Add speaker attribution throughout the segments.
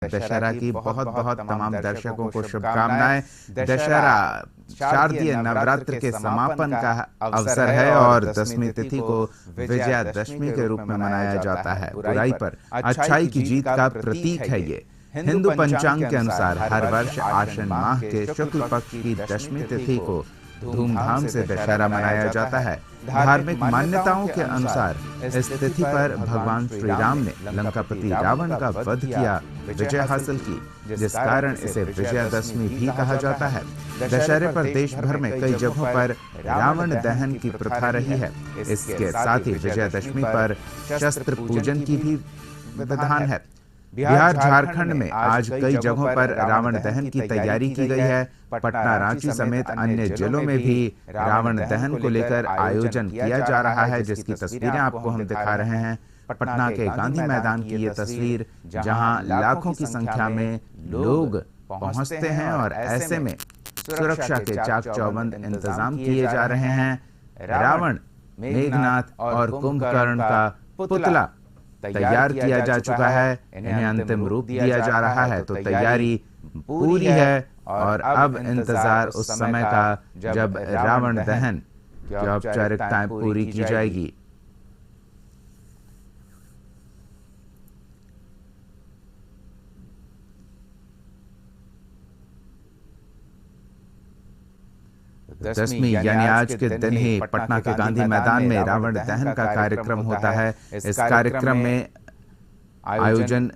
Speaker 1: दशहरा की बहुत बहुत तमाम दर्शकों को शुभकामनाएं। दशहरा शारदीय नवरात्र के समापन का अवसर है और दसवीं तिथि को विजयादशमी के रूप में मनाया जाता है। बुराई पर अच्छाई की जीत का प्रतीक है ये। हिंदू पंचांग के अनुसार हर वर्ष आश्विन माह के शुक्ल पक्ष की दशमी तिथि को धूमधाम से दशहरा मनाया जाता है। धार्मिक मान्यताओं के अनुसार इस तिथि पर भगवान श्री राम ने लंकापति रावण का वध किया, विजय हासिल की, जिस कारण इसे विजयादशमी भी कहा जाता है। दशहरे पर देश भर में कई जगहों पर रावण दहन की प्रथा रही है। इसके साथ ही विजयादशमी पर शस्त्र पूजन की भी विधान है। बिहार झारखंड में आज कई जगहों पर रावण दहन की तैयारी की गई है। पटना, रांची समेत अन्य जिलों में भी रावण दहन को लेकर आयोजन किया जा रहा है, जिसकी तस्वीरें आपको हम दिखा रहे हैं। पटना के गांधी मैदान की ये तस्वीर, जहां लाखों की संख्या में लोग पहुंचते हैं और ऐसे में सुरक्षा के चाक चौबंद इंतजाम किए जा रहे हैं। रावण, मेघनाथ और कुंभकर्ण का पुतला तैयार किया जा चुका है, इन्हें अंतिम रूप दिया जा रहा है। तो तैयारी पूरी है और अब इंतजार उस समय का जब रावण दहन की औपचारिकताएं पूरी की जाएगी। दसवीं यानी आज के दिन ही पटना के गांधी मैदान में रावण दहन का कार्यक्रम होता है। इस कार्यक्रम में आयोजन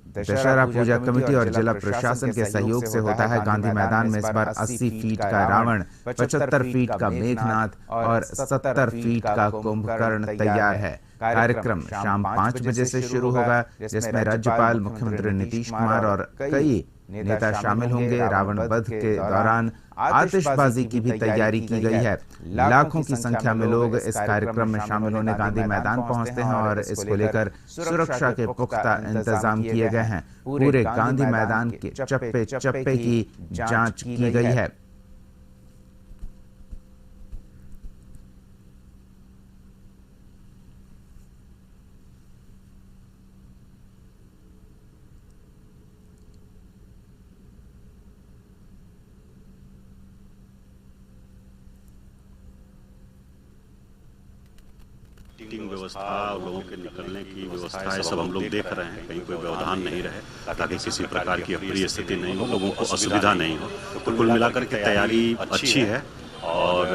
Speaker 1: दशहरा पूजा कमेटी और जिला प्रशासन के सहयोग से होता है। गांधी मैदान में इस बार 80 फीट का रावण, 75 फीट का मेघनाथ और 70 फीट का कुंभकर्ण तैयार है। कार्यक्रम शाम 5 बजे से शुरू होगा, जिसमें राज्यपाल, मुख्यमंत्री नीतीश कुमार और कई नेता शामिल होंगे। रावण वध के दौरान आतिशबाजी की भी तैयारी की गई है। लाखों की संख्या में लोग इस कार्यक्रम में शामिल होने गांधी मैदान पहुंचते हैं और इसको लेकर सुरक्षा के पुख्ता इंतजाम किए गए हैं। पूरे गांधी मैदान के चप्पे चप्पे की जांच की गई है।
Speaker 2: व्यवस्था, लोगों के निकलने की व्यवस्था, ये सब हम लोग देख रहे हैं, कहीं कोई व्यवधान नहीं रहे, ताकि किसी प्रकार की अप्रिय स्थिति नहीं हो, लोगों को असुविधा नहीं हो। तो कुल मिलाकर के तैयारी अच्छी है और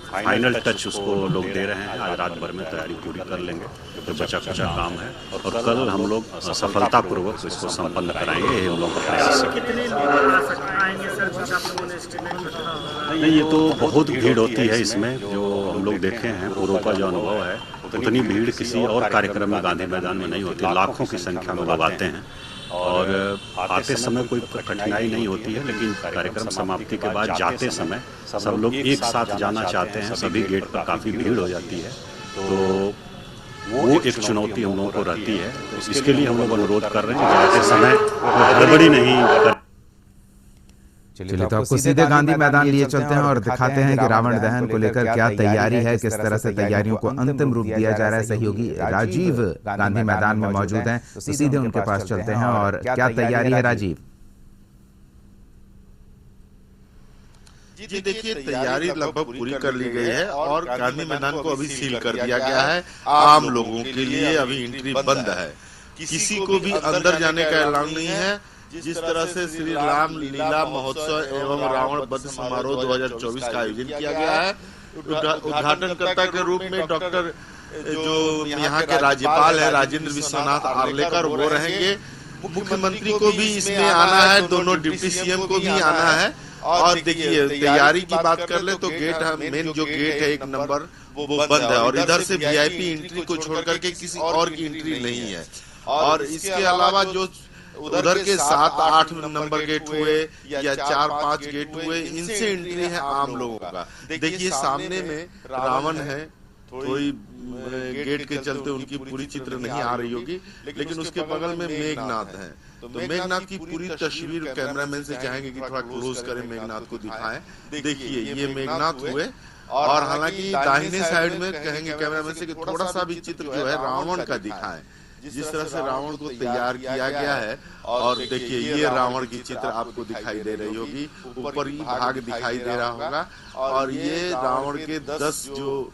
Speaker 2: फाइनल टच उसको लोग दे रहे हैं। आज रात भर में तैयारी पूरी कर लेंगे, तो बचा कुचा काम है और कल हम लोग सफलतापूर्वक इसको संपन्न कराएंगे। ये हम लोग का प्रयास है। नहीं, ये तो बहुत भीड़ होती है इसमें, जो हम लोग देखे हैं, पूर्व का जो अनुभव है, उतनी भीड़ किसी और कार्यक्रम में गांधी मैदान में नहीं होती। लाखों की संख्या में लोग आते हैं और आते समय कोई कठिनाई नहीं होती है, लेकिन कार्यक्रम समाप्ति के बाद जाते समय सब लोग एक साथ जाना चाहते हैं। सभी गेट पर काफ़ी भीड़ हो जाती है, तो वो एक चुनौती हम लोगों को रहती है। इसके लिए हम लोग अनुरोध कर रहे हैं कि जाते समय गड़बड़ी नहीं कर।
Speaker 1: चलिए तो आपको सीधे गांधी मैदान लिए चलते हैं और दिखाते हैं कि रावण दहन को लेकर क्या तैयारी है, किस तरह से तैयारियों को अंतिम रूप दिया जा रहा है। सहयोगी राजीव गांधी मैदान में मौजूद हैं, तो सीधे उनके पास चलते हैं और क्या तैयारी है राजीव?
Speaker 3: जी देखिए, तैयारी लगभग पूरी कर ली गई है और गांधी मैदान को अभी सील कर दिया गया है। आम लोगों के लिए अभी एंट्री बंद है, किसी को भी अंदर जाने का ऐलान नहीं है। जिस तरह से श्री राम लीला महोत्सव एवं रावण वध समारोह 2024 का आयोजन किया गया है, उद्घाटनकर्ता के रूप में डॉक्टर जो यहाँ के राज्यपाल है राजेंद्र विश्वनाथ आर्लेकर, वो रहेंगे। मुख्यमंत्री को भी इसमें आना है, दोनों डिप्टी सीएम को भी आना है। और देखिए, तैयारी की बात कर ले तो गेट, मेन जो गेट है 1 नंबर, वो बंद है और इधर से वीआईपी एंट्री को छोड़ करके किसी और की एंट्री नहीं है। और इसके अलावा जो उधर के 7-8 नंबर गेट हुए या 4-5 गेट हुए, इनसे एंट्री है आम लोगों का। देखिए, सामने में रावण है, थोड़ी गेट के चलते उनकी पूरी चित्र नहीं आ रही होगी, लेकिन उसके बगल में मेघनाथ है। तो मेघनाथ की पूरी तस्वीर कैमरामैन से चाहेंगे कि थोड़ा क्लोज करें, मेघनाथ को दिखाएं। देखिए, ये मेघनाथ हुए और हालांकि दाहिने साइड में कहेंगे कैमरामैन से कि थोड़ा सा भी चित्र जो है रावण का दिखाएं, जिस तरह से रावण को तैयार किया गया है। और देखिए ये रावण की चित्र आपको दिखाई दे रही होगी, ऊपरी भाग दिखाई दे रहा होगा। और ये रावण के 10 जो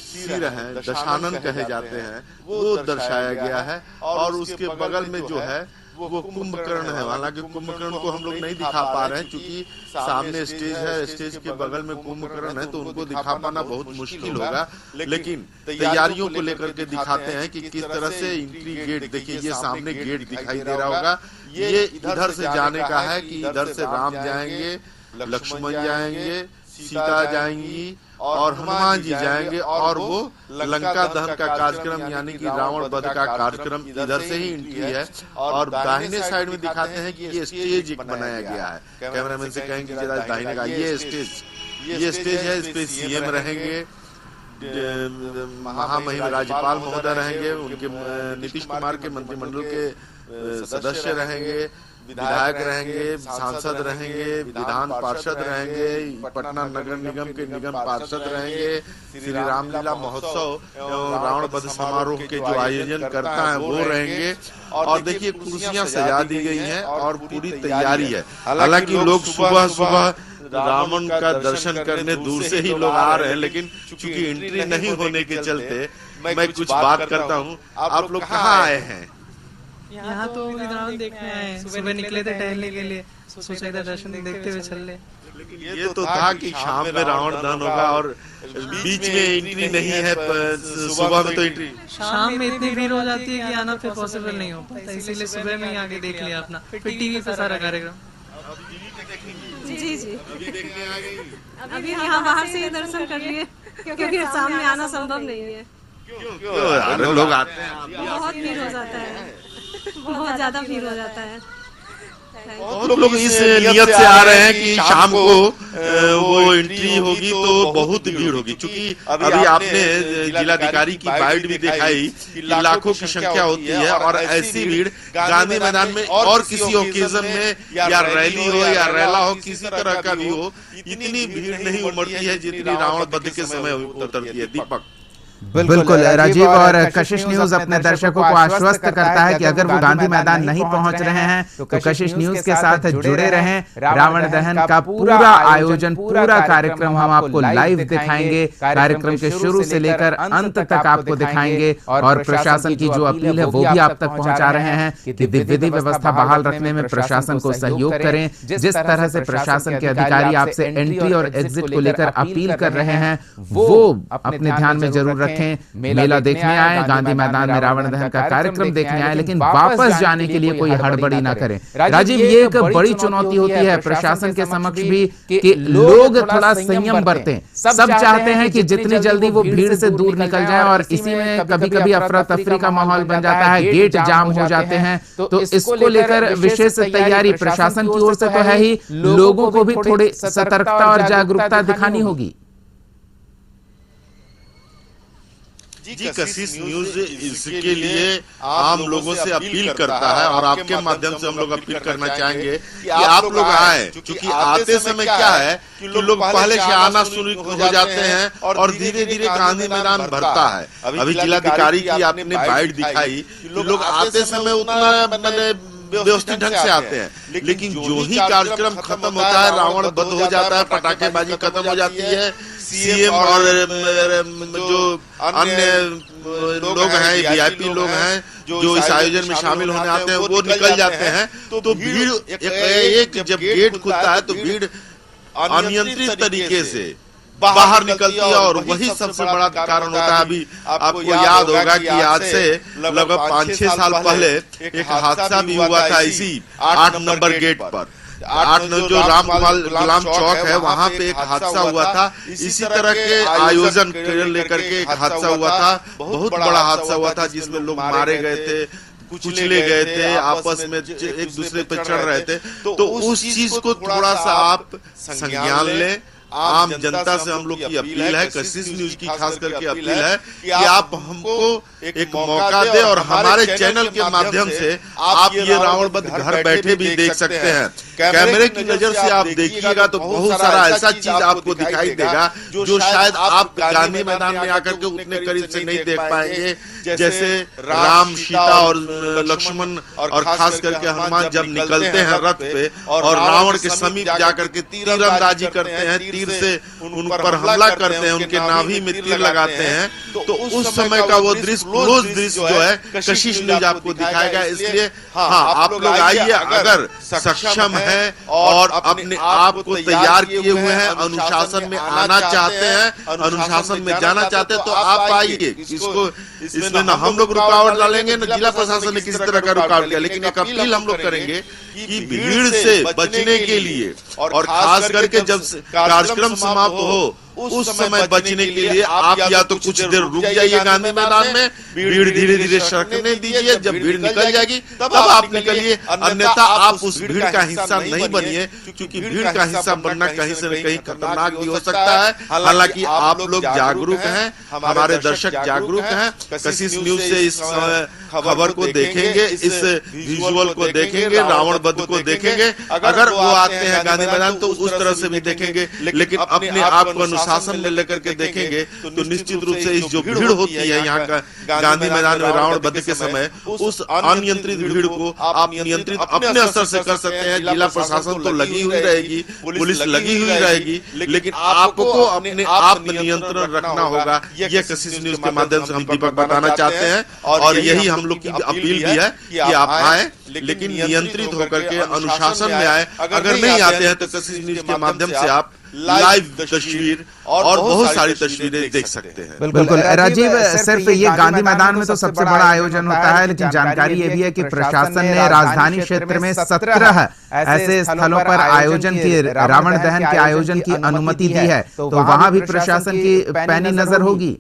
Speaker 3: सिर हैं, दशानन कहे जाते हैं, वो दर्शाया गया है। और उसके बगल में जो है वो कुंभकर्ण है। हालांकि कुंभकर्ण को हम लोग नहीं दिखा पा रहे हैं, क्योंकि सामने स्टेज है, स्टेज के बगल में कुंभकर्ण है, तो उनको दिखा पाना बहुत मुश्किल होगा। लेकिन तैयारियों को लेकर के दिखाते हैं कि किस तरह से एंट्री गेट, देखिए ये सामने गेट दिखाई दे रहा होगा। ये इधर से जाने का है कि इधर से राम जाएंगे, लक्ष्मण जाएंगे, सीता जाएंगी और हनुमान जी जाएंगे। और वो लंका दहन का कार्यक्रम यानी कि रावण वध का कार्यक्रम इधर से ही एंट्री है। और दाहिने साइड में दिखाते हैं कि ये स्टेज एक बनाया गया है। कैमरामैन से कहेंगे जरा दाहिने का, ये स्टेज है, इस पे सीएम रहेंगे, महामहिम राज्यपाल महोदय रहेंगे, उनके नीतीश कुमार के मंत्रिमंडल के सदस्य रहेंगे, विधायक रहेंगे, सांसद रहेंगे, विधान पार्षद रहेंगे, पटना नगर निगम के निगम पार्षद रहेंगे, श्री रामलीला महोत्सव एवं रावण वध समारोह के जो आयोजन करता है वो रहेंगे। और देखिए कुर्सियां सजा दी गई हैं और पूरी तैयारी है। हालांकि लोग सुबह सुबह रावण का दर्शन करने दूर से ही लोग आ रहे हैं, लेकिन चूंकि एंट्री नहीं होने के चलते मैं कुछ बात करता हूँ। आप लोग कहाँ आए हैं?
Speaker 4: यहाँ तो रावण देखने आए, सुबह निकले थे टहलने के लिए, सोचा था दर्शन देखते हुए चल ले।
Speaker 3: ये तो था कि शाम में रावण दहन होगा और बीच में एंट्री नहीं है, सुबह में तो एंट्री।
Speaker 4: शाम में इतनी भीड़ हो जाती है कि आना फिर पॉसिबल नहीं हो पाता, इसीलिए सुबह में ही आके देख लिया अपना, फिर टीवी पे सारा कार्यक्रम।
Speaker 5: जी अभी यहाँ बाहर से ही दर्शन कर लिए, क्योंकि सामने आना संभव नहीं है।
Speaker 3: क्यों लोग आते हैं?
Speaker 5: बहुत भीड़ हो जाता है, बहुत ज्यादा भीड़ हो जाता है।
Speaker 3: बहुत लोग इस नियत से आ रहे हैं कि शाम को वो एंट्री होगी तो बहुत भीड़ होगी। क्योंकि अभी आपने जिलाधिकारी की बाइट भी दिखाई कि लाखों की संख्या होती है। और ऐसी भीड़ गांधी मैदान में और किसी ओकेजन में या रैली हो या रैला हो, किसी तरह का भी हो, इतनी भीड़ नहीं उमड़ती है जितनी रावण वध के समय उतरती है। दीपक
Speaker 1: बिल्कुल राजीव, और कशिश न्यूज अपने दर्शकों को आश्वस्त करता है कि अगर वो गांधी मैदान नहीं पहुंच रहे हैं तो कशिश न्यूज के साथ जुड़े रहें। रावण दहन का पूरा आयोजन, पूरा कार्यक्रम हम आपको लाइव दिखाएंगे। कार्यक्रम के शुरू से लेकर अंत तक आपको दिखाएंगे। और प्रशासन की जो अपील है वो भी आप तक पहुंचा रहे हैं कि विधि व्यवस्था बहाल रखने में प्रशासन को सहयोग करें। जिस तरह से प्रशासन के अधिकारी आपसे एंट्री और एग्जिट को लेकर अपील कर रहे हैं वो अपने ध्यान में जरूर रखें। मेला देखने आए, गांधी मैदान में रावण दहन का कार्यक्रम देखने आए, लेकिन वापस जाने के लिए कोई हड़बड़ी ना करें। राजीव, ये एक बड़ी चुनौती होती है प्रशासन के समक्ष भी कि लोग थोड़ा संयम बरतें। सब चाहते हैं कि जितनी जल्दी वो भीड़ से दूर निकल जाए, और इसी में कभी कभी अफरा तफरी का माहौल बन जाता है, गेट जाम हो जाते हैं। तो इसको लेकर विशेष तैयारी प्रशासन की ओर से तो है ही, लोगों को भी थोड़ी सतर्कता और जागरूकता दिखानी होगी।
Speaker 3: जी कशिश न्यूज इसके लिए आम लोगों से अपील करता है। और आपके माध्यम से हम लोग अपील करना चाहेंगे कि आप लोग आए। क्योंकि आते समय क्या है कि लोग पहले से आना शुरू हो जाते हैं और धीरे धीरे गांधी मैदान भरता है। अभी जिलाधिकारी की आपने बाइट दिखाई, लोग आते समय उतना व्यवस्थित ढंग से आते हैं, लेकिन जो ही कार्यक्रम खत्म होता है, रावण वध हो जाता है, पटाखेबाजी खत्म हो जाती है, सीएम और जो अन्य लोग हैं, वीआईपी लोग हैं जो इस आयोजन में शामिल होने आते हैं, वो निकल जाते हैं। तो भीड़ एक जब गेट खुलता है तो भीड़ अनियंत्रित तरीके से बाहर निकलती है। और वही सबसे बड़ा कारण होता है। अभी आपको याद होगा कि आज से लगभग 5-6 साल पहले एक हादसा भी हुआ था इसी 8 नंबर गेट पर। 8 जो गुलाम चौक है वहां पे एक हादसा हुआ था। इसी तरह के आयोजन लेकर के एक हादसा हुआ था, बहुत बड़ा हादसा हुआ था, जिसमें लोग मारे गए थे, कुचले गए थे, आपस में एक दूसरे पे चढ़ रहे थे। तो उस चीज को थोड़ा सा आप संज्ञान लें। आम जनता से हम लोग की अपील है, कशिश न्यूज की खास करके अपील है कि आप हमको एक मौका दें और हमारे चैनल के माध्यम से आप ये रावण वध घर बैठे भी देख सकते हैं। कैमरे की नजर से आप देखिएगा तो बहुत सारा ऐसा चीज आपको दिखाई देगा जो शायद आप गांधी मैदान में आकर के उतने करीब से नहीं देख पाएंगे, जैसे राम, सीता और लक्ष्मण और खास करके हनुमान जब निकलते हैं रथ पे और रावण के समीप जाकर के तीरंदाजी करते हैं, तीर से उन पर हमला करते हैं, उनके नाभि में तीर लगाते हैं, तो उस समय का वो दृश्य, क्लोज दृश्य जो है कशिश न्यूज आपको दिखाएगा। इसलिए हाँ, आप लोग आइए, अगर सक्षम है और अपने आप को तैयार किए हुए हैं, अनुशासन में आना चाहते हैं, अनुशासन में जाना चाहते हैं, तो आप आइए। इसमें ना हम लोग रुकावट डालेंगे, न जिला प्रशासन ने किसी तरह का रुकावट किया, लेकिन एक अपील हम लोग करेंगे कि भीड़ से बचने के लिए और खास करके जब कार्यक्रम समाप्त हो उस समय बचने के लिए आप या तो कुछ देर रुक जाइए गांधी मैदान में, भीड़ धीरे धीरे सरकने दीजिए, जब भीड़ निकल जाएगी तब आप निकलिए, अन्यथा आप उस भीड़ का हिस्सा नहीं बनिए, क्योंकि भीड़ का हिस्सा बनना कहीं से न कहीं खतरनाक भी हो सकता है। हालांकि आप लोग जागरूक हैं, हमारे दर्शक जागरूक हैं, कशिश न्यूज से इस खबर को देखेंगे, इस विजुअल को देखेंगे, रावण वध को देखेंगे। अगर वो आते हैं गांधी मैदान तो उस तरह से भी देखेंगे, लेकिन अपने आप को शासन में लेकर के देखेंगे तो निश्चित रूप से इस जो भीड़ होती है यहाँ का गांधी मैदान में रावण वध के समय, उस अनियंत्रित भीड़ को आप नियंत्रित अपने स्तर से कर सकते हैं। जिला प्रशासन तो लगी हुई रहेगी, पुलिस लगी हुई रहेगी, लेकिन आपको अपने आप में नियंत्रण रखना होगा। ये कशिश न्यूज के माध्यम से हम दीपक बताना चाहते हैं, और यही हम लोग की अपील भी है कि आप आए, लेकिन नियंत्रित होकर के अनुशासन में आए। अगर नहीं आते हैं तो कशिश न्यूज के माध्यम से आप लाइव तस्वीर और बहुत सारी तस्वीरें देख सकते हैं।
Speaker 1: बिल्कुल राजीव, सिर्फ ये गांधी मैदान में तो सबसे बड़ा आयोजन होता है, लेकिन जानकारी ये भी है कि प्रशासन ने राजधानी क्षेत्र में 17 ऐसे स्थलों पर आयोजन की, रावण दहन के आयोजन की अनुमति दी है, तो वहां भी प्रशासन की पैनी नजर होगी।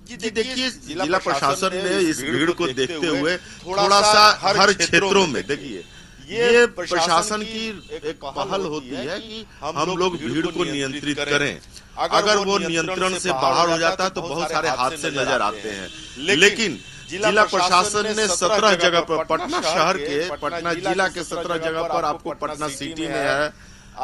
Speaker 3: जी देखिए, जिला प्रशासन ने इस भीड़ को देखते हुए थोड़ा सा हर क्षेत्रों में, देखिए ये प्रशासन की एक पहल होती है कि हम लोग भीड़ को नियंत्रित करें। अगर वो नियंत्रण से बाहर हो जाता है तो बहुत सारे हादसे नजर आते हैं, लेकिन जिला प्रशासन ने 17 जगह पर, पटना शहर के, पटना जिला के 17 जगह पर, आपको पटना सिटी में है,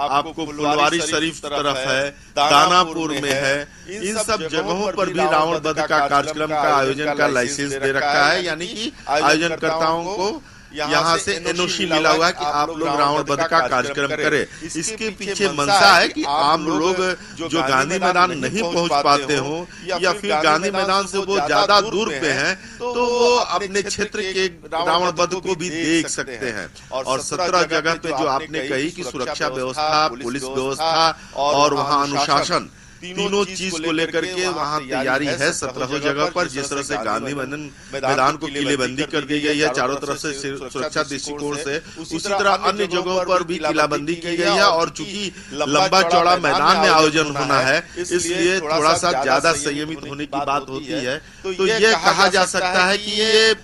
Speaker 3: आपको फुलवारी शरीफ तरफ है, दानापुर में है, इन सब जगहों पर भी रावण वध का कार्यक्रम का आयोजन का लाइसेंस दे रखा है। यानी कि आयोजनकर्ताओं को यहाँ से एनओसी मिला हुआ है कि आप लोग रावण वध का कार्यक्रम करें। इसके पीछे मंशा है कि आम लोग जो गांधी मैदान नहीं पहुंच पाते हो, या फिर गांधी मैदान से वो ज्यादा दूर पे हैं, तो वो अपने क्षेत्र के रावण वध को भी देख सकते हैं। और 17 जगह पे जो आपने कही कि सुरक्षा व्यवस्था, पुलिस व्यवस्था और वहाँ अनुशासन, तीनों चीज को लेकर के वहाँ तैयारी है 17 जगह पर। जिस तरह से गांधी मैदान को किलेबंदी कर दी गई है चारों तरफ से सुरक्षा दृष्टिकोण से, उसी तरह अन्य जगहों पर भी किलाबंदी की गई है। और चूंकि लंबा चौड़ा मैदान में आयोजन होना है, इसलिए थोड़ा सा ज्यादा संयमित होने की बात होती है। तो ये कहा जा सकता है कि ये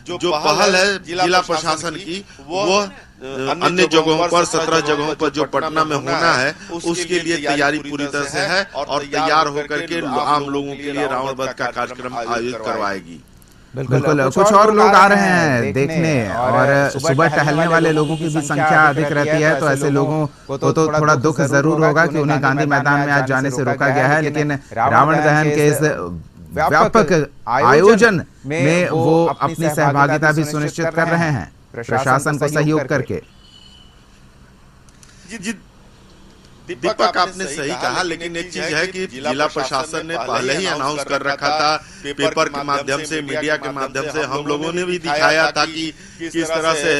Speaker 3: जो पहल है जिला प्रशासन की, वो अन्य जगहों पर, 17 जगहों पर जो पटना में होना है, उसके लिए तैयारी पूरी तरह से है और तैयार होकर के आम लोगों के लिए रावण वध का कार्यक्रम आयोजित करवाएगी।
Speaker 1: बिल्कुल, कुछ और लोग आ रहे हैं देखने, और सुबह टहलने वाले लोगों की भी संख्या अधिक रहती है, तो ऐसे लोगों को तो थोड़ा दुख जरूर होगा कि उन्हें गांधी मैदान में आज जाने से रोका गया है। लेकिन रावण दहन के इस व्यापक आयोजन में वो अपनी सहभागिता भी सुनिश्चित कर रहे हैं प्रशासन को सहयोग करके।
Speaker 3: दीपक आपने सही कहा, लेकिन एक चीज है कि जिला प्रशासन ने पहले ही अनाउंस कर रखा था, पेपर के माध्यम से, मीडिया के माध्यम से हम लोगों ने भी दिखाया था कि किस तरह से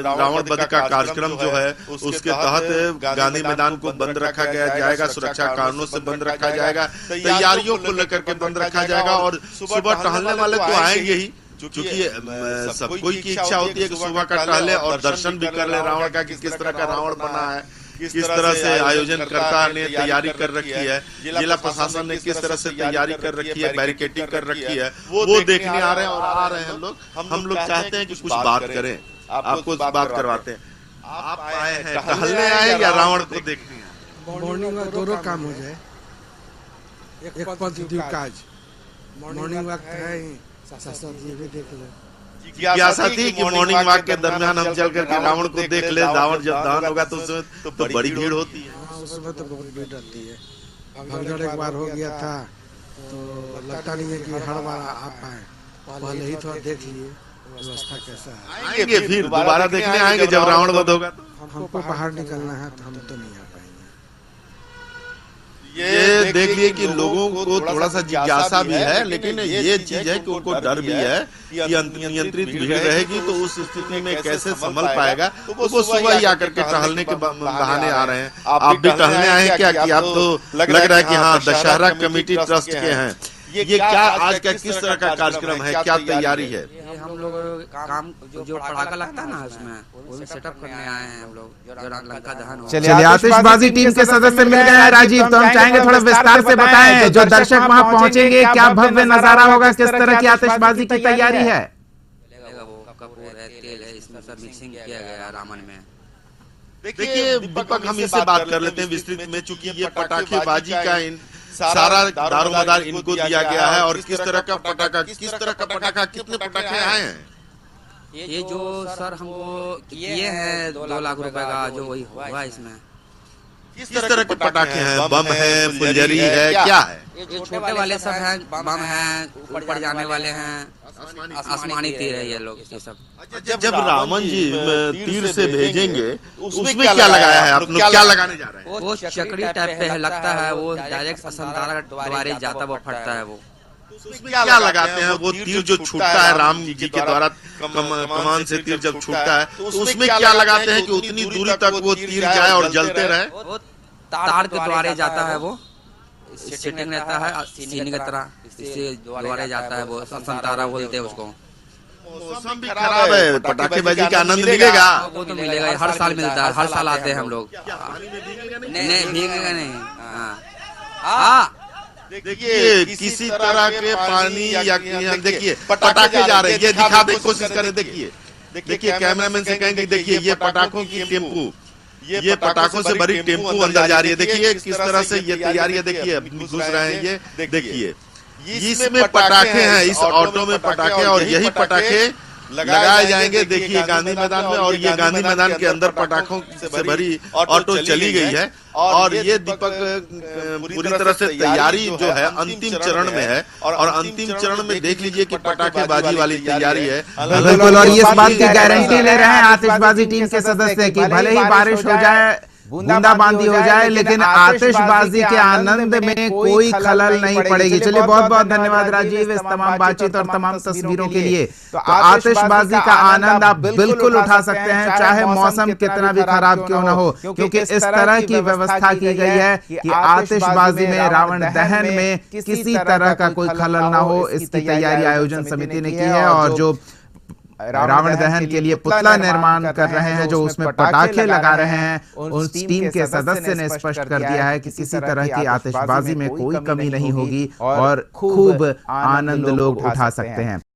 Speaker 3: रावण वध का कार्यक्रम जो है उसके तहत गांधी मैदान को बंद रखा जाएगा, सुरक्षा कारणों से बंद रखा जाएगा, तैयारियों को लेकर के बंद रखा जाएगा। और सुबह टहलने वाले तो आएंगे ही, क्योंकि सब कोई की इच्छा होती है कि सुबह का टहले और दर्शन भी कर ले रावण का, कि किस तरह का रावण बना है, किस तरह से आयोजनकर्ता ने तैयारी कर रखी है, जिला प्रशासन ने किस तरह से तैयारी कर रखी है, बैरिकेडिंग कर रखी है, वो देखने आ रहे हैं। और आ रहे हैं लोग, हम लोग चाहते हैं कि कुछ बात करें, आपको बात करवाते हैं। आप आए हैं टहलने आए या रावण को देखने आए?
Speaker 6: मॉर्निंग वॉक दोनों काम हो जाए, एक पॉजिटिव काज, मॉर्निंग वॉक है, साथ-साथ ये भी देख ले।
Speaker 3: जिज्ञासा थी कि मॉर्निंग वॉक के दरमियान हम चल करके रावण को देख ले। रावण जब दहन होगा तो उसमें तो बड़ी भीड़ होती है।
Speaker 6: उसमें तो बहुत भीड़ रहती है। भगदड़ एक बार हो गया था तो लगता नहीं है कि हर बार आ पाए, पहले ही थोड़ा देख लिए व्यवस्था कैसा है।
Speaker 3: आएंगे फिर दोबारा देखने आएंगे जब रावण वध होगा।
Speaker 6: हमको बाहर निकलना है तो हम तो नहीं आ पाएंगे।
Speaker 3: ये देख लिए कि लोगों को थोड़ा सा जिज्ञासा भी है, लेकिन ये चीज है कि उनको डर भी है कि नियंत्रित भीड़ रहेगी तो उस स्थिति में कैसे संभल पाएगा। तो वो सुबह ही आकर के टहलने के बहाने आ रहे हैं। आप भी टहलने आए हैं क्या? कि आप तो लग रहा है कि हाँ दशहरा कमेटी ट्रस्ट के हैं। ये क्या आज का किस तरह का कार्यक्रम है, क्या तैयारी है?
Speaker 7: ये हम लोग काम जो पटाखा लगता है ना उसमें वो भी सेटअप करने आए हैं हम लोग, जो लंका दहन हो।
Speaker 1: चलिए आतिशबाजी टीम के सदस्य मिल गए हैं राजीव, तो हम चाहेंगे थोड़ा विस्तार से बताएं जो दर्शक वहां पहुंचेंगे, क्या भव्य नजारा होगा, किस तरह की आतिशबाजी की तैयारी है?
Speaker 7: वो कपूर है, तेल है, इसमें सब मिक्सिंग किया गया है रावण में।
Speaker 3: देखिए दीपक, हम इससे बात कर लेते हैं विस्तृत में, चूंकि ये पटाखेबाजी का सारा दारोमदार इनको दिया गया है। और किस तरह का पटाखा, कितने पटाखे आए हैं?
Speaker 7: ये जो सर हमको ये है 2 लाख रुपए का जो वही हुआ इसमें।
Speaker 3: किस तरह के पटाखे हैं? बम है, फुलझड़ी है, क्या है?
Speaker 7: ये छोटे वाले सब हैं, बम हैं, ऊपर जाने वाले हैं, आसमानी तीर है ये लोग ये सब।
Speaker 3: जब रावण जी तीर से भेजेंगे उसमें क्या लगाया है आप लोग, क्या लगाने जा रहे हैं?
Speaker 7: वो चक्री टाइप पे है, लगता है वो डायरेक्ट संतारा द्वारे जाता वो फटता है। वो
Speaker 3: उसमें क्या लगाते हैं? वो तीर जो छूटता है राम जी के द्वारा कमान से तीर जब छूटता है तो उसमें क्या लगाते हैं कि उतनी दूरी तक वो तीर जाए और जलते रहे?
Speaker 7: वो तार के द्वारे जाता है, वो सेटिंग रहता है सीने की तरह, इससे द्वारे जाता है। वो संतारा बोलते हैं उसको।
Speaker 3: मौसम भी खराब है, पटाखेबाजी का आनंद मिलेगा?
Speaker 7: वो तो मिलेगा, हर साल मिलता है, हर साल आते हैं हम लोग। नहीं भीगेगा नहीं। हाँ
Speaker 3: देखिए किसी तरह के पानी या देखिए पटाखे जा रहे हैं, ये दिखाने की कोशिश करें। देखिए कैमरामैन से कहेंगे देखिए ये पटाखों की टेम्पू, ये पटाखों से भरी टेम्पू अंदर जा रही है। देखिए किस तरह से ये तैयारी है, देखिए घुस रहे हैं ये। देखिए इसमें पटाखे हैं, इस ऑटो में पटाखे, और यही पटाखे लगाए जाएंगे। देखिए गांधी मैदान में, और ये गांधी मैदान के अंदर पटाखों से भरी ऑटो चली गई है। और ये दीपक पूरी तरह से तैयारी जो है अंतिम चरण में है। और अंतिम चरण में देख लीजिए कि पटाखेबाजी वाली तैयारी है।
Speaker 1: बिल्कुल, और इस बात की गारंटी ले रहे हैं आतिशबाजी टीम के सदस्य कि भले ही बारिश हो जाए, बूंदाबांदी हो जाए, लेकिन आतिशबाजी के आनंद में कोई खलल नहीं पड़ेगी। चलिए बहुत बहुत धन्यवाद राजीव इस तमाम बातचीत और तमाम तस्वीरों के लिए। तो आतिशबाजी का आनंद आप बिल्कुल उठा सकते हैं, चाहे मौसम कितना भी खराब क्यों ना हो, क्योंकि इस तरह की व्यवस्था की गई है कि आतिशबाजी में, रावण दहन में किसी तरह का कोई खलल ना हो। इसकी तैयारी आयोजन समिति ने की है, और जो रावण दहन के लिए पुतला निर्माण कर रहे हैं, जो उसमें पटाखे लगा रहे हैं, उस टीम के सदस्य ने स्पष्ट कर दिया है कि किसी तरह की आतिशबाजी में कोई कमी नहीं होगी और खूब आनंद लोग उठा सकते हैं।